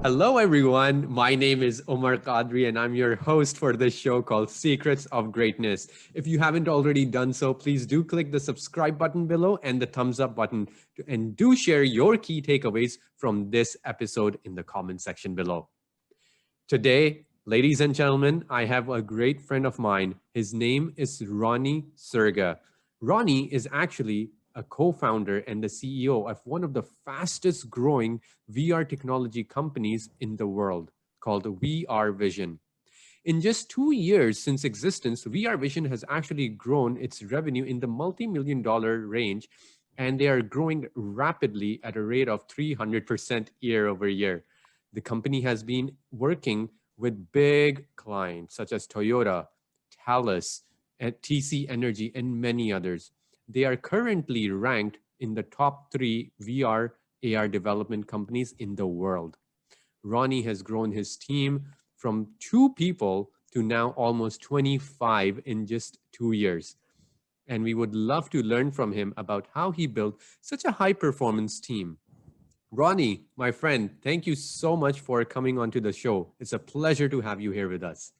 Hello, everyone. My name is Omer and I'm your host for this show called Secrets of Greatness. If you haven't already done so, please do click the subscribe button below and the thumbs up button, and do share your key takeaways from this episode in the comment section below. Today, ladies and gentlemen, I have a great friend of mine. His name is Roni Cerga. Roni is actually a co-founder and the CEO of one of the fastest growing VR technology companies in the world called VRVision. In just 2 years since existence, VRVision has actually grown its revenue in the multi-million dollar range, and they are growing rapidly at a rate of 300% year over year. The company has been working with big clients such as Toyota, Thales, and TC Energy, and many others. They are currently ranked in the top 3 VR AR development companies in the world. Roni has grown his team from 2 people to now almost 25 in just 2 years. And we would love to learn from him about how he built such a high performance team. Roni, my friend, thank you so much for coming onto the show. It's a pleasure to have you here with us.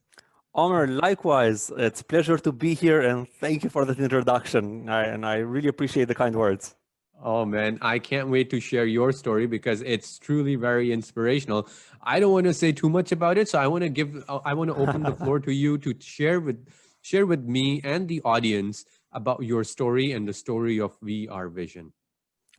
Omer, likewise, it's a pleasure to be here, and thank you for that introduction. I really appreciate the kind words. Oh man, I can't wait to share your story because it's truly very inspirational. I don't want to say too much about it, so I want to open the floor to you to share with me and the audience about your story and the story of VRVision.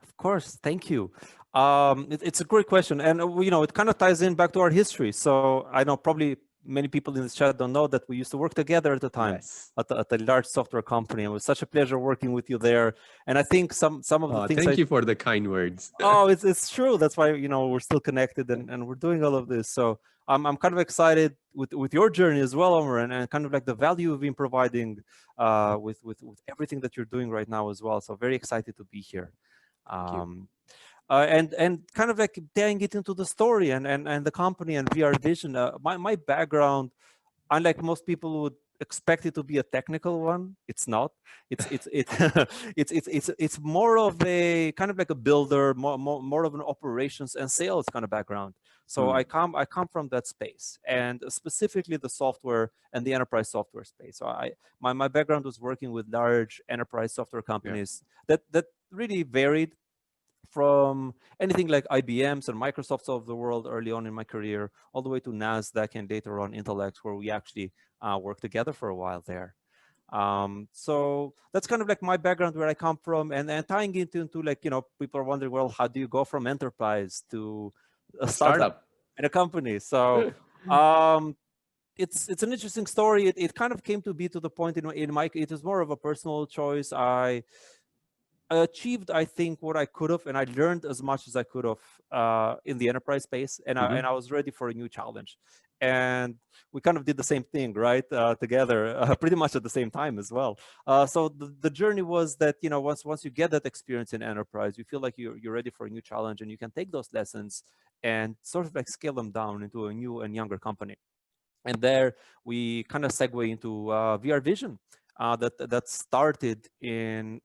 Of course, thank you. It's a great question, and it kind of ties in back to our history. So I know probably many people in this chat don't know that we used to work together at the time. Yes. at a large software company. It was such a pleasure working with you there. And I think some of the things. Thank you for the kind words. Oh, it's true. That's why we're still connected and we're doing all of this. So I'm kind of excited with your journey as well, Omer, and kind of like the value you've been providing with everything that you're doing right now as well. So very excited to be here. Thank you. And kind of like tying it into the story and the company and VRVision. My background, unlike most people would expect it to be a technical one, it's not. It's more of a kind of like a builder, more of an operations and sales kind of background. So I come from that space, and specifically the software and the enterprise software space. So my background was working with large enterprise software companies that really varied from anything like IBM's and Microsoft's of the world early on in my career, all the way to NASDAQ and later on Intellect, where we actually worked together for a while there. So that's kind of like my background, where I come from, and tying it into like, people are wondering, well, how do you go from enterprise to a startup and a company? So it's an interesting story. It kind of came to be to the point in my, it is more of a personal choice. I achieved, I think, what I could have, and I learned as much as I could have in the enterprise space, and I was ready for a new challenge. And we kind of did the same thing, right, together, pretty much at the same time as well. So the journey was that, once you get that experience in enterprise, you feel like you're ready for a new challenge, and you can take those lessons and sort of like scale them down into a new and younger company. And there we kind of segue into VRVision that started in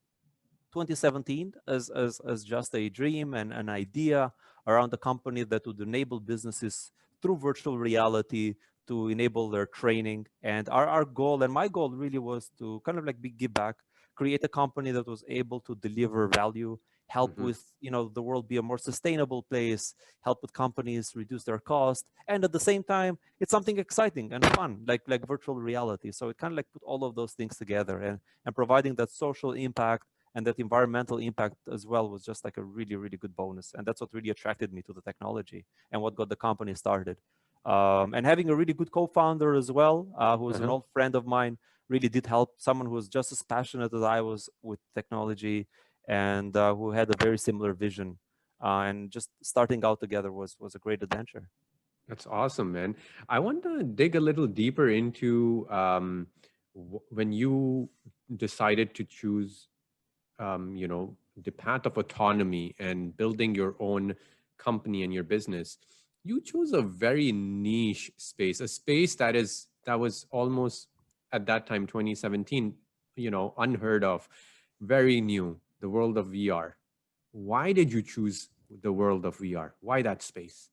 2017 as just a dream and an idea around a company that would enable businesses through virtual reality to enable their training. And our goal, and my goal really, was to kind of like give back, create a company that was able to deliver value, help with, the world be a more sustainable place, help with companies reduce their cost. And at the same time, it's something exciting and fun, like virtual reality. So it kind of like put all of those things together, and providing that social impact and that environmental impact as well was just like a really, really good bonus. And that's what really attracted me to the technology and what got the company started. And having a really good co-founder as well, who was an old friend of mine, really did help. Someone who was just as passionate as I was with technology, and who had a very similar vision. And just starting out together was a great adventure. That's awesome, man. I want to dig a little deeper into when you decided to choose the path of autonomy and building your own company and your business. You chose a very niche space, a space that was almost at that time, 2017, unheard of, very new, the world of VR. Why did you choose the world of VR? Why that space?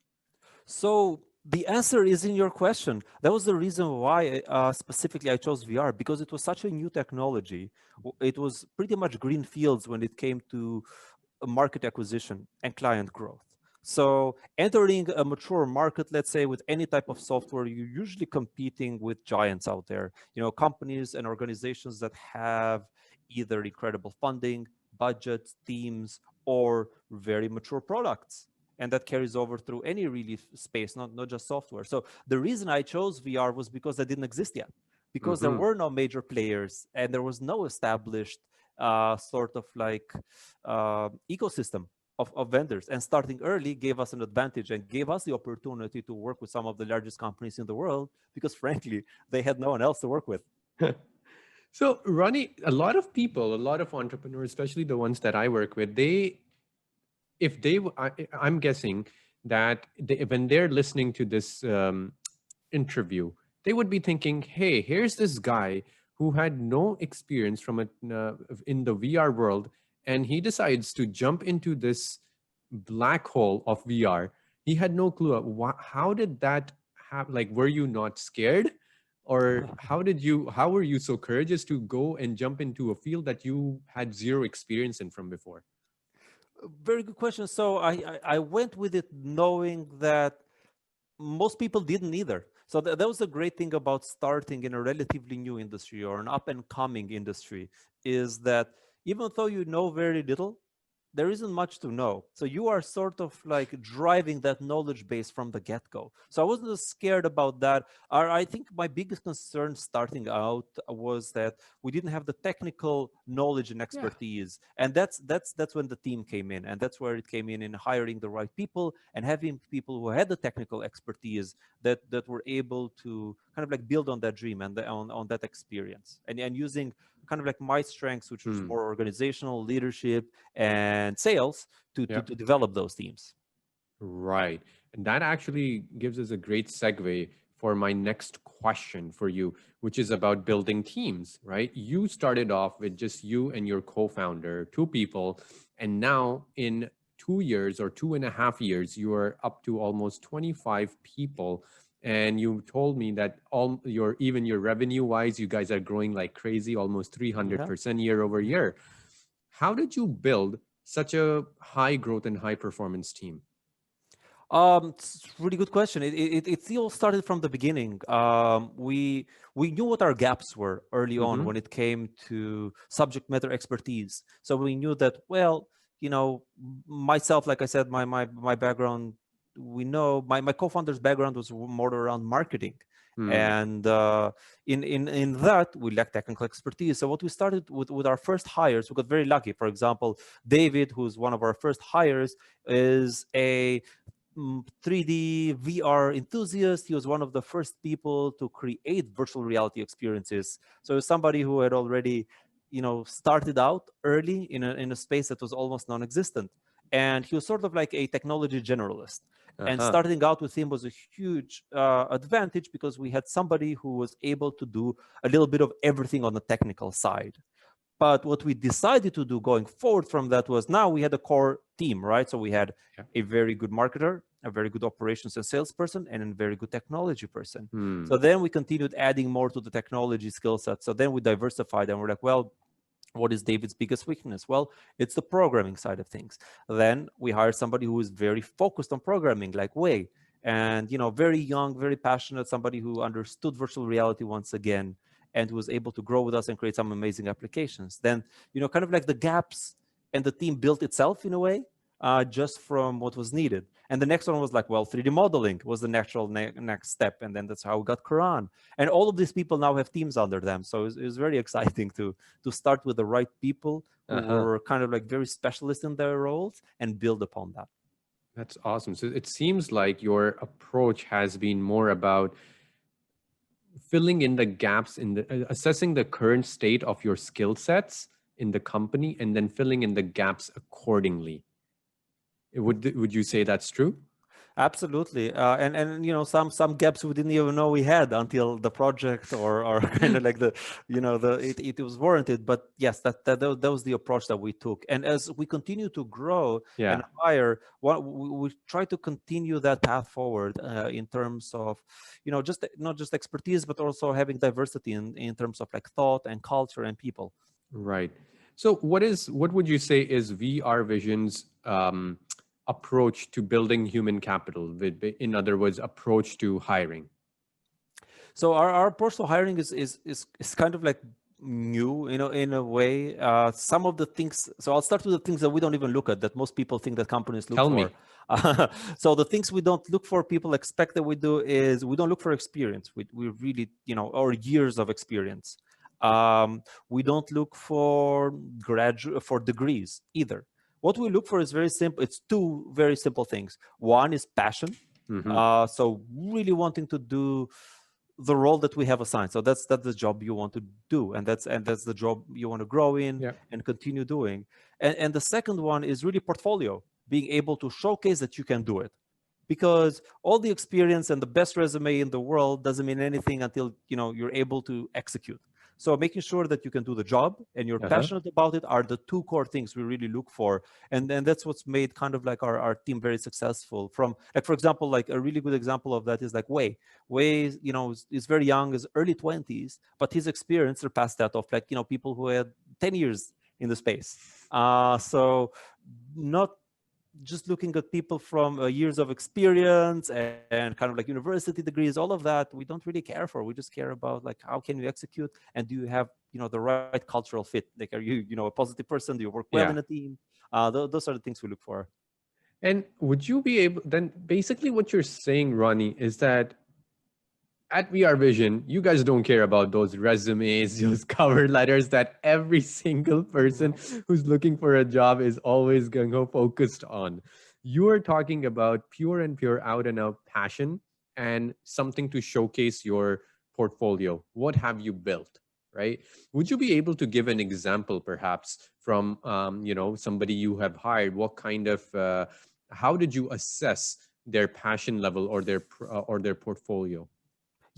So the answer is in your question. That was the reason why specifically I chose VR, because it was such a new technology. It was pretty much green fields when it came to market acquisition and client growth. So entering a mature market, let's say with any type of software, you're usually competing with giants out there, companies and organizations that have either incredible funding, budgets, teams, or very mature products. And that carries over through any really space, not just software. So the reason I chose VR was because that didn't exist yet, because there were no major players and there was no established sort of like ecosystem of vendors. And starting early gave us an advantage and gave us the opportunity to work with some of the largest companies in the world, because frankly, they had no one else to work with. So, Ronnie, a lot of people, a lot of entrepreneurs, especially the ones that I work with, I'm guessing that when they're listening to this interview, they would be thinking, hey, here's this guy who had no experience in the VR world, and he decides to jump into this black hole of VR. He had no clue. How did that happen? Like, were you not scared? Or how were you so courageous to go and jump into a field that you had zero experience in from before? Very good question. So I went with it knowing that most people didn't either. So that was the great thing about starting in a relatively new industry or an up and coming industry, is that even though you know very little, there isn't much to know. So you are sort of like driving that knowledge base from the get-go. So I wasn't scared about that. I think my biggest concern starting out was that we didn't have the technical knowledge and expertise. And that's when the team came in. And that's where it came in hiring the right people and having people who had the technical expertise that were able to kind of like build on that dream and on that experience. And using kind of like my strengths, which was more organizational, leadership, and sales to develop those teams. Right. And that actually gives us a great segue for my next question for you, which is about building teams, right? You started off with just you and your co-founder, two people, and now in 2 years or 2.5 years, you are up to almost 25 people. And you told me that even your revenue wise, you guys are growing like crazy, almost 300% year over year. How did you build such a high growth and high performance team? It's a really good question. It all started from the beginning. We knew what our gaps were early on when it came to subject matter expertise. So we knew that, well, myself, like I said, my background, we know my co-founder's background was more around marketing. And in that we lacked technical expertise. So what we started with our first hires, we got very lucky. For example, David, who's one of our first hires, is a 3D VR enthusiast. He was one of the first people to create virtual reality experiences. So somebody who had already, started out early in a space that was almost non-existent. And he was sort of like a technology generalist. And starting out with him was a huge advantage, because we had somebody who was able to do a little bit of everything on the technical side. But what we decided to do going forward from that was, now we had a core team, right? So we had a very good marketer, a very good operations and salesperson, and a very good technology person. So then we continued adding more to the technology skill set. So then we diversified and we're like, well, what is David's biggest weakness? Well, it's the programming side of things. Then we hired somebody who is very focused on programming, like Wei, and very young, very passionate, somebody who understood virtual reality once again, and was able to grow with us and create some amazing applications. Then, kind of like the gaps, and the team built itself in a way, just from what was needed. And the next one was like, well, 3D modeling was the natural next step. And then that's how we got Quran. And all of these people now have teams under them. So it was very exciting to start with the right people who were kind of like very specialists in their roles and build upon that. That's awesome. So it seems like your approach has been more about filling in the gaps assessing the current state of your skill sets in the company, and then filling in the gaps accordingly. Would you say that's true? Absolutely, and some gaps we didn't even know we had until the project or kind of like it was warranted. But yes, that was the approach that we took. And as we continue to grow and Yeah. hire, what we try to continue that path forward in terms of just not just expertise, but also having diversity in terms of like thought and culture and people. Right. So what would you say is VRVision's approach to building human capital? In other words, approach to hiring. So our approach to hiring is kind of like new, in a way. Some of the things. So I'll start with the things that we don't even look at, that most people think that companies look Tell for. me. So the things we don't look for, people expect that we do, is we don't look for experience. We really, or years of experience. We don't look for for degrees either. What we look for is very simple. It's two very simple things. One is passion. Hmm. So really wanting to do the role that we have assigned. So that's the job you want to do, and that's the job you want to grow in Yeah. and continue doing. And the second one is really portfolio, being able to showcase that you can do it. Because all the experience and the best resume in the world doesn't mean anything until you're able to execute. So making sure that you can do the job and you're Uh-huh. passionate about it are the two core things we really look for. And that's what's made kind of like our team very successful. From like, for example, like a really good example of that is like Wei, is very young, is early 20s, but his experience surpassed that of like, people who had 10 years in the space. So not just looking at people from years of experience and kind of like university degrees, all of that, we don't really care for. We just care about like, how can you execute, and do you have the right cultural fit? Like, are you a positive person? Do you work well in Yeah. a team? Those are the things we look for. And would you be able then basically what you're saying, Ronnie, is that at VRVision, you guys don't care about those resumes, those cover letters that every single person who's looking for a job is always going to focused on. You are talking about pure and pure out and out passion and something to showcase your portfolio. What have you built, right? Would you be able to give an example, perhaps, from somebody you have hired? What kind of how did you assess their passion level or their portfolio?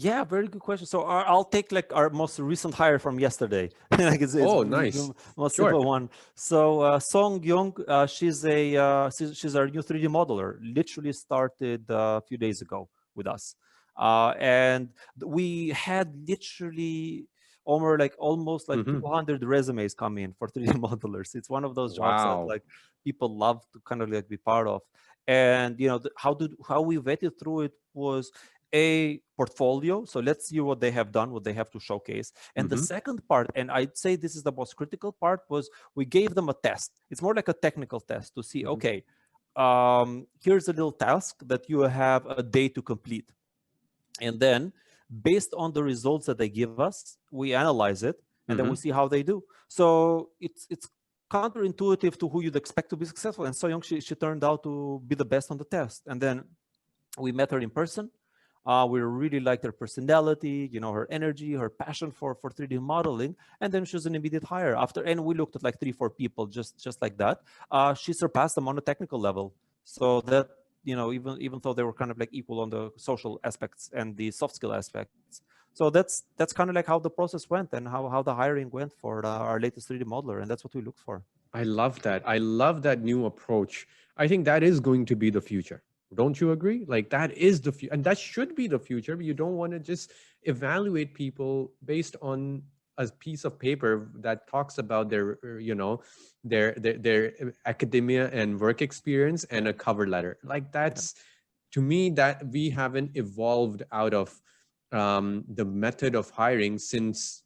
Yeah, very good question. So I'll take like our most recent hire from yesterday. Like it's Oh, the nice. most Sure. simple one. So Song Young, she's our new 3D modeler. Literally started a few days ago with us, and we had literally Omer like almost like Hmm. 200 resumes come in for 3D modelers. It's one of those jobs that Wow. like people love to kind of like be part of. And how we vetted through it was a portfolio. So let's see what they have done, what they have to showcase. And the Hmm. second part, and I'd say this is the most critical part, was we gave them a test. It's more like a technical test to see, Hmm. okay, here's a little task that you have a day to complete. And then based on the results that they give us, we analyze it and then we Hmm. see how they do. So it's counterintuitive to who you'd expect to be successful. And So Young, she turned out to be the best on the test. And then we met her in person. We really liked her personality, her energy, her passion for 3D modeling, and then she was an immediate hire after. And we looked at like 3-4 people just like that. She surpassed them on a technical level, so that even though they were kind of like equal on the social aspects and the soft skill aspects. So that's kind of like how the process went and how the hiring went for our latest 3D modeler, and that's what we look for. I love that. I love that new approach. I think that is going to be the future. Don't you agree? Like that is the future, and that should be the future. But you don't want to just evaluate people based on a piece of paper that talks about their, their academia and work experience and a cover letter. Like Yeah. that's to me that we haven't evolved out of the method of hiring since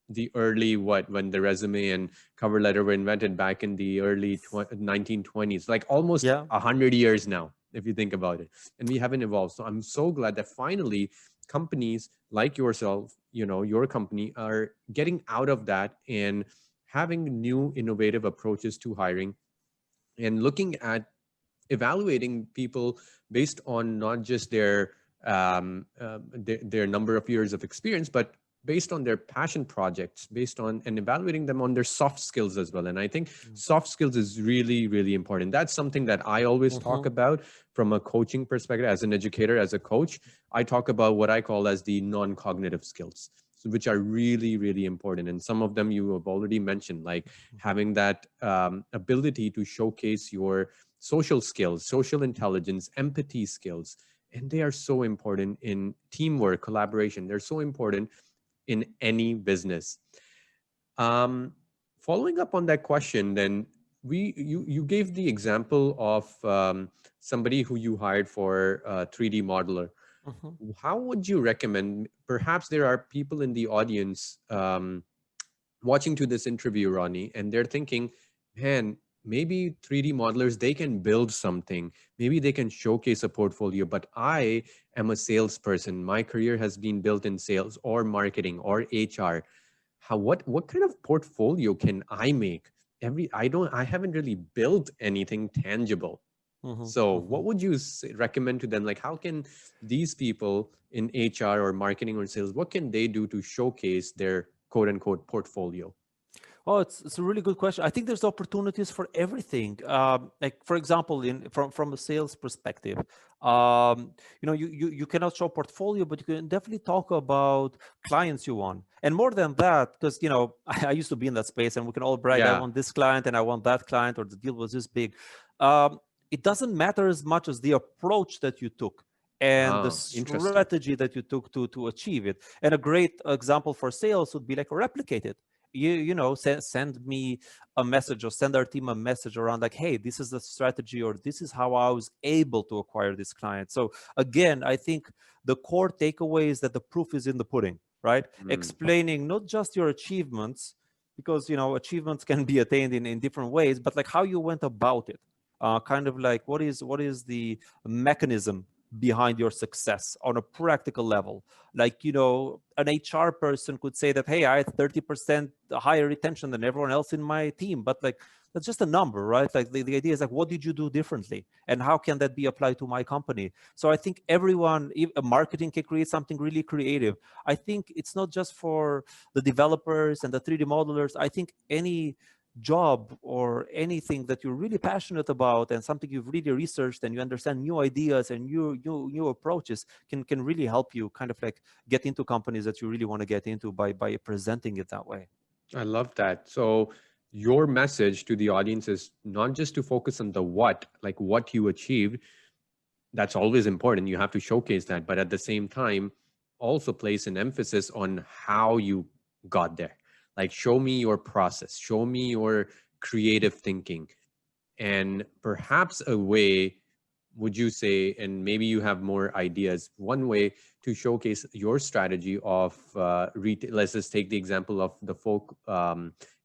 the early what when the resume and cover letter were invented back in the early 1920s, like almost Yeah. 100 years now if you think about it, and we haven't evolved. So I'm so glad that finally companies like yourself, your company, are getting out of that and having new innovative approaches to hiring and looking at evaluating people based on not just their number of years of experience, but based on their passion projects, based on and evaluating them on their soft skills as well. And I think soft skills is really, really important. That's something that I always talk about from a coaching perspective. As an educator, as a coach, I talk about what I call as the non-cognitive skills, so which are really, really important. And some of them you have already mentioned, like having that ability to showcase your social skills, social intelligence, empathy skills. And they are so important in teamwork, collaboration. They're so important in any business. Um, Following up on that question, then you gave the example of somebody who you hired for a 3D modeler. How would you recommend? Perhaps there are people in the audience watching to this interview, Ronnie, and they're thinking, man, maybe 3D modelers, they can build something. Maybe they can showcase a portfolio, but I am a salesperson. My career has been built in sales or marketing or HR. What kind of portfolio can I make? I haven't really built anything tangible. So what would you recommend to them? Like, how can these people in HR or marketing or sales, what can they do to showcase their quote unquote portfolio? Oh, it's a really good question. I think there's opportunities for everything. Like for example, from a sales perspective, you cannot show portfolio, but you can definitely talk about clients you want. And more than that, because I used to be in that space, and we can all brag, I want this client and I want that client, or the deal was this big. It doesn't matter as much as the approach that you took and the strategy that you took to achieve it. And a great example for sales would be like replicate it. Send me a message, or send our team a message around like, hey, this is the strategy, or this is how I was able to acquire this client. So again, I think the core takeaway is that the proof is in the pudding, right? Explaining not just your achievements, because achievements can be attained in different ways, but like how you went about it. Kind of like what is the mechanism behind your success on a practical level. Like, an HR person could say that, hey, I had 30% higher retention than everyone else in my team, but like, that's just a number, right? Like the idea is like, what did you do differently? And how can that be applied to my company? So I think everyone, marketing can create something really creative. I think it's not just for the developers and the 3D modelers. I think any job or anything that you're really passionate about and something you've really researched and you understand new ideas and new approaches can really help you kind of like get into companies that you really want to get into by presenting it that way. I love that. So your message to the audience is not just to focus on the what, like what you achieved. That's always important. You have to showcase that, but at the same time, also place an emphasis on how you got there. Like, show me your process, show me your creative thinking. And perhaps a way, would you say, and maybe you have more ideas, one way to showcase your strategy of let's just take the example of the folk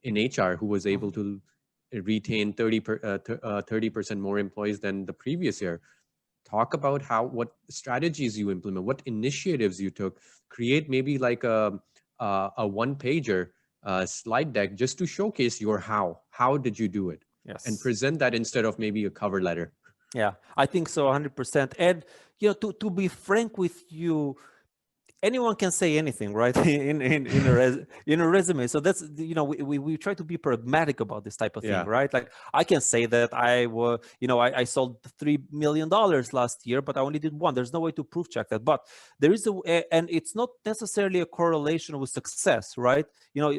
in HR who was able to retain 30% more employees than the previous year. Talk about what strategies you implement, what initiatives you took, create maybe like a one pager slide deck just to showcase your how did you do it. Yes. And present that instead of maybe a cover letter. Yeah, I think so, 100%. And to be frank with you, anyone can say anything, right? in a resume. So that's we try to be pragmatic about this type of thing, right? Like I can say that I sold $3 million last year, but I only did one. There's no way to proof check that. But there is and it's not necessarily a correlation with success, right?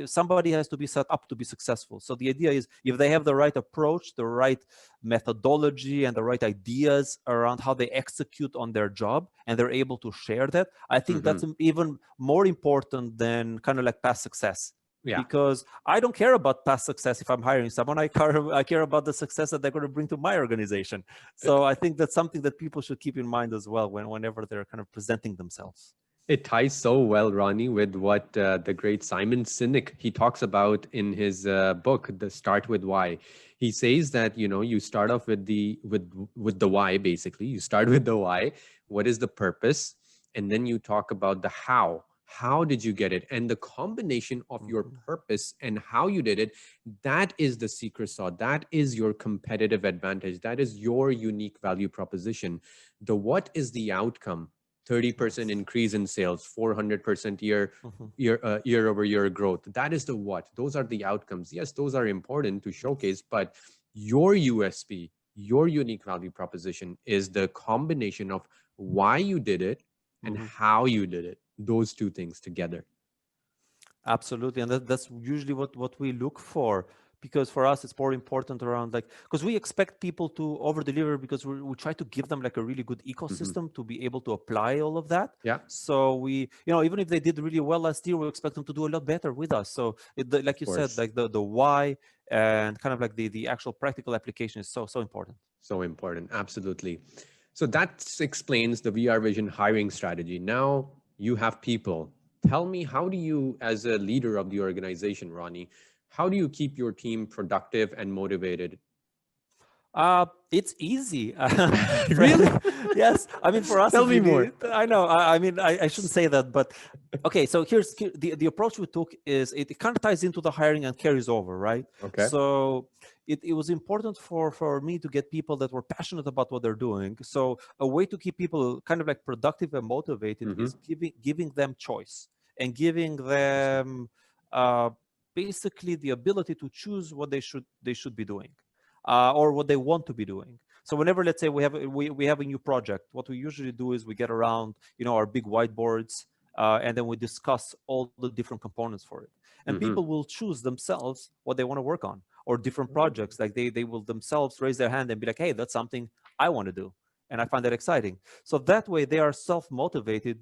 Somebody has to be set up to be successful. So the idea is if they have the right approach, the right methodology, and the right ideas around how they execute on their job, and they're able to share that, I think that's even more important than kind of like past success. Because I don't care about past success if I'm hiring someone. I care about the success that they're going to bring to my organization. So I think that's something that people should keep in mind as well whenever they're kind of presenting themselves. It ties so well, Ronnie, with what the great Simon Sinek, he talks about in his book, The Start With Why. He says that, you start off with the why, basically. You start with the why. What is the purpose? And then you talk about the how. How did you get it? And the combination of your purpose and how you did it, that is the secret sauce. That is your competitive advantage. That is your unique value proposition. The what is the outcome. 30% increase in sales, 400% year over year growth. That is the what. Those are the outcomes. Yes, those are important to showcase, but your USP, your unique value proposition is the combination of why you did it and how you did it. Those two things together. Absolutely, and that's usually what we look for, because for us it's more important around, like, because we expect people to over deliver, because we try to give them like a really good ecosystem to be able to apply all of that. Yeah. So we, even if they did really well last year, we expect them to do a lot better with us. So like you said, like the why and kind of like the actual practical application is so important. So important, absolutely. So that explains the VRVision hiring strategy. Now you have people. Tell me, how do you, as a leader of the organization, Roni, how do you keep your team productive and motivated? It's easy. Really? Yes. I mean, for us, Tell me more. I know. I mean, I shouldn't say that, but okay. So here's the approach we took is it kind of ties into the hiring and carries over, right? Okay. So it was important for me to get people that were passionate about what they're doing. So a way to keep people kind of like productive and motivated is giving them choice and giving them basically the ability to choose what they should be doing. Or what they want to be doing. So whenever, let's say, we have a new project, what we usually do is we get around, our big whiteboards, and then we discuss all the different components for it. And people will choose themselves what they want to work on, or different projects. Like they will themselves raise their hand and be like, hey, that's something I want to do. And I find that exciting. So that way they are self-motivated,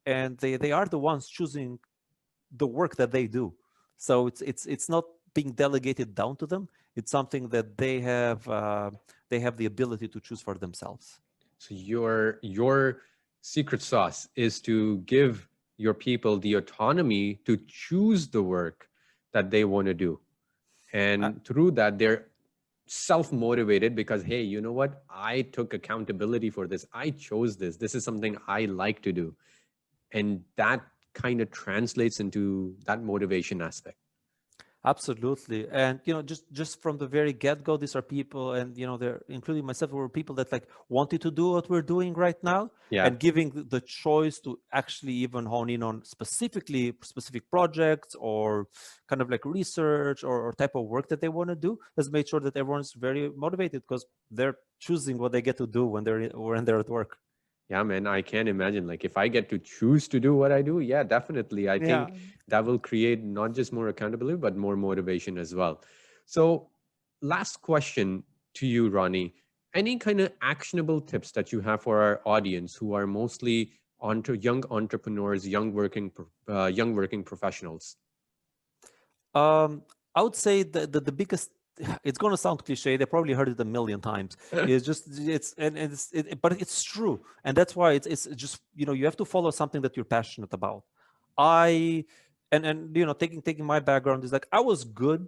and they are the ones choosing the work that they do. So it's not being delegated down to them. It's something that they have the ability to choose for themselves. So your secret sauce is to give your people the autonomy to choose the work that they want to do. And through that, they're self-motivated because, hey, you know what? I took accountability for this. I chose this. This is something I like to do. And that kind of translates into that motivation aspect. Absolutely. And just from the very get-go, these are people, and they're, including myself, were people that like wanted to do what we're doing right now. Yeah. And giving the choice to actually even hone in on specific projects or kind of like research or type of work that they want to do has made sure that everyone's very motivated, because they're choosing what they get to do when they're at work. Yeah, man, I can't imagine. Like, if I get to choose to do what I do, yeah, definitely. I think that will create not just more accountability, but more motivation as well. So last question to you, Roni. Any kind of actionable tips that you have for our audience who are mostly young entrepreneurs, young working professionals? I would say that the biggest, it's going to sound cliche, they probably heard it a million times, but it's true. And that's why it's just, you have to follow something that you're passionate about. Taking my background is like, I was good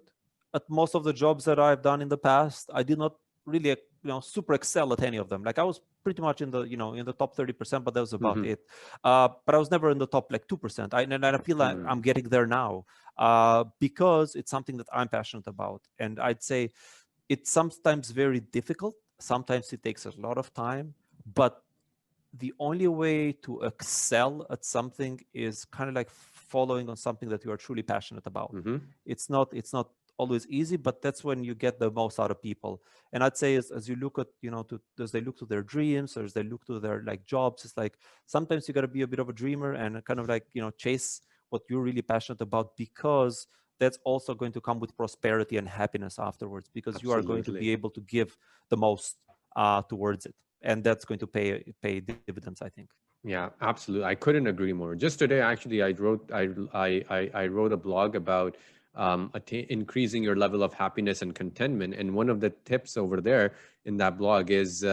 at most of the jobs that I've done in the past. I did not really super excel at any of them. Like, I was pretty much in the top 30%, but that was about it. But I was never in the top like 2%. And I feel like I'm getting there now, because it's something that I'm passionate about. And I'd say it's sometimes very difficult. Sometimes it takes a lot of time, but the only way to excel at something is kind of like following on something that you are truly passionate about. It's not always easy, but that's when you get the most out of people. And I'd say as you look at, as they look to their dreams, or as they look to their like jobs, it's like sometimes you got to be a bit of a dreamer and kind of like, chase what you're really passionate about, because that's also going to come with prosperity and happiness afterwards, because Absolutely. You are going to be able to give the most towards it. And that's going to pay dividends, I think. Yeah, absolutely. I couldn't agree more. Just today, actually, I wrote a blog about increasing your level of happiness and contentment. And one of the tips over there in that blog is,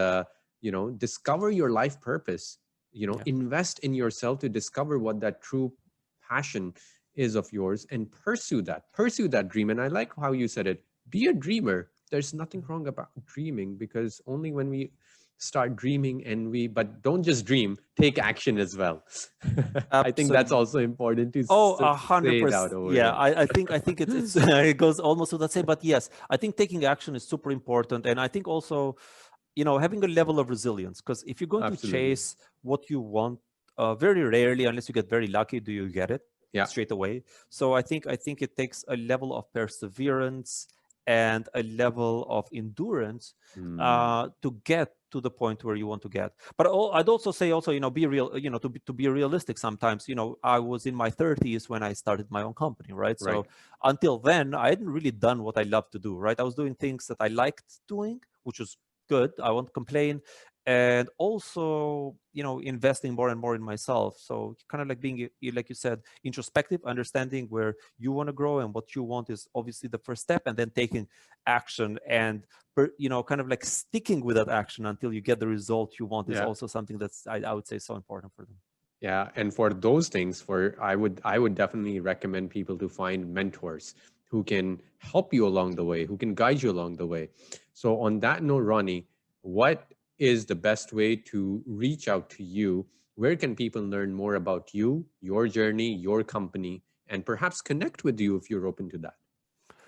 discover your life purpose. Invest in yourself to discover what that true passion is of yours, and pursue that dream. And I like how you said it. Be a dreamer. There's nothing wrong about dreaming, because only when we start dreaming but don't just dream, take action as well. I think that's also important to say 100%. that over Yeah, here. I think it's it goes almost without saying, but yes, I think taking action is super important. And I think also, having a level of resilience, because if you're going to chase what you want, very rarely, unless you get very lucky, do you get it straight away. So I think it takes a level of perseverance and a level of endurance to get to the point where you want to get. But I'd also say, be real, to be realistic sometimes. I was in my 30s when I started my own company, right? So until then, I hadn't really done what I loved to do, right? I was doing things that I liked doing, which was good. I won't complain. And also, investing more and more in myself. So kind of like being, like you said, introspective, understanding where you want to grow and what you want is obviously the first step, and then taking action and, kind of like sticking with that action until you get the result you want is also something that's, I would say, so important for them. Yeah, and for those things, I would definitely recommend people to find mentors who can help you along the way, who can guide you along the way. So on that note, Roni, what is the best way to reach out to you? Where can people learn more about you, your journey, your company, and perhaps connect with you if you're open to that?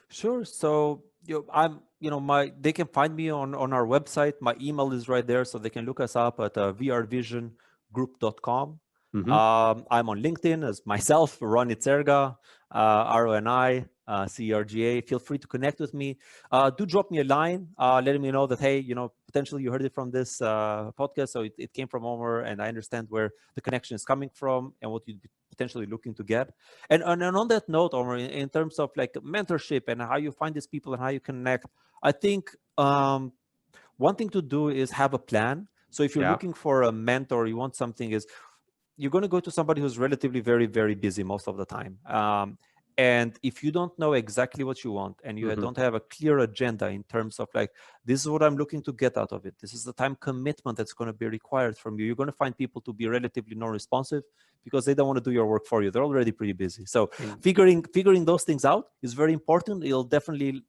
Sure. So they can find me on our website. My email is right there, so they can look us up at vrvisiongroup.com. I'm on LinkedIn as myself, Roni Cerga, Roni Cerga. Feel free to connect with me. Do drop me a line, letting me know that, hey, potentially you heard it from this podcast, so it came from Omer, and I understand where the connection is coming from and what you'd be potentially looking to get. And on that note, Omer, in terms of like mentorship and how you find these people and how you connect, I think one thing to do is have a plan. So if you're looking for a mentor, you want something, is you're going to go to somebody who's relatively very, very busy most of the time. And if you don't know exactly what you want, and you don't have a clear agenda in terms of like, this is what I'm looking to get out of it, this is the time commitment that's going to be required from you, you're going to find people to be relatively non-responsive because they don't want to do your work for you. They're already pretty busy. So figuring those things out is very important. It'll definitely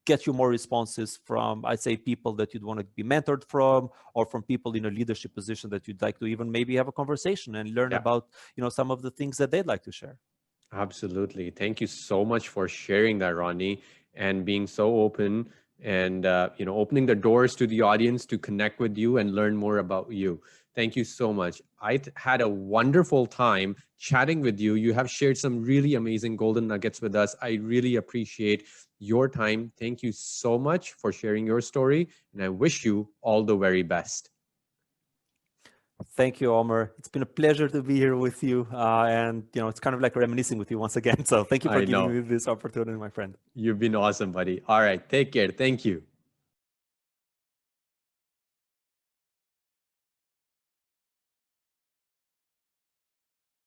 get you more responses from, I'd say, people that you'd want to be mentored from, or from people in a leadership position that you'd like to even maybe have a conversation and learn about, some of the things that they'd like to share. Absolutely. Thank you so much for sharing that, Roni, and being so open and opening the doors to the audience to connect with you and learn more about you. Thank you so much. I had a wonderful time chatting with you. You have shared some really amazing golden nuggets with us. I really appreciate your time. Thank you so much for sharing your story, and I wish you all the very best. Thank you, Omer. It's been a pleasure to be here with you. And, it's kind of like reminiscing with you once again. So thank you for giving me this opportunity, my friend. You've been awesome, buddy. All right. Take care. Thank you.